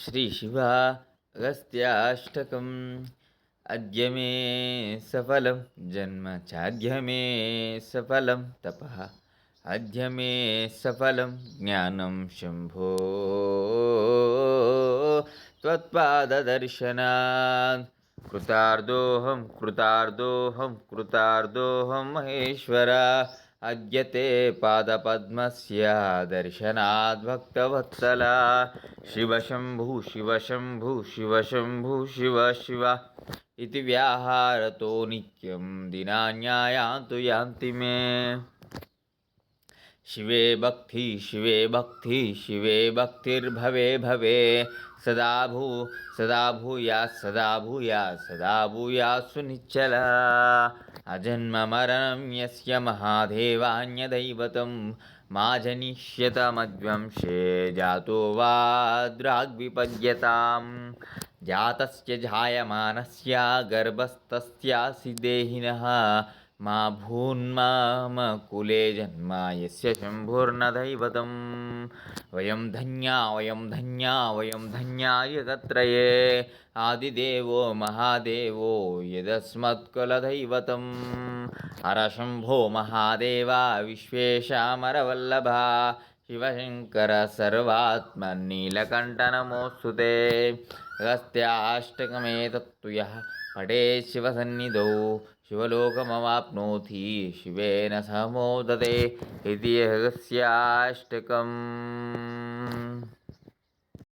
श्रीशिव अगस्त्याष्टकम्। अद्य मे सफलं जन्म चाद्य मे सफलं तपः। अद्य मे सफलं ज्ञानं शम्भो त्वत्पाददर्शनात्। कृतार्दोऽहं कृतार्दोऽहं कृतार्दोऽहं महेश्वर। अद्य ते पादपद्मस्य दर्शनात् भक्तवत्सला। शिव शम्भु शिव शम्भु शिव शम्भु शिव शिव इति व्याहारतो नित्यं दिनान्यायान्तु यान्ति मे। शिवे भक्ति शिवे भक्ति शिवे भक्तिर्भवे भवे। सदा भूयात् सदा भूयात् सदा भूयात् सुनिश्चला। अजन्ममरणं यस्य महादेवान्यदैवतं मा जनिष्यतमद्वंशे जातो वा द्राग्विपद्यताम्। जातस्य जायमानस्य गर्भस्थस्यासि देहिनः मा भून्मम कुले जन्म यस्य शम्भुर्न दैवतं। वयं धन्या वयं धन्या वयं धन्या जगत्त्रये। आदिदेवो महादेवो यदस्मत्कुलदैवतम्। हरशम्भो महादेव विश्वेशामरवल्लभा। शिवशङ्कर सर्वात्मनीलकण्ठ नमोऽस्तु ते। अगस्त्याष्टकमेतत्तु यः पठेत् शिवसन्निधौ शिवलोकमवाप्नोति शिवेन सह मोदते इति अगस्त्याष्टकम्।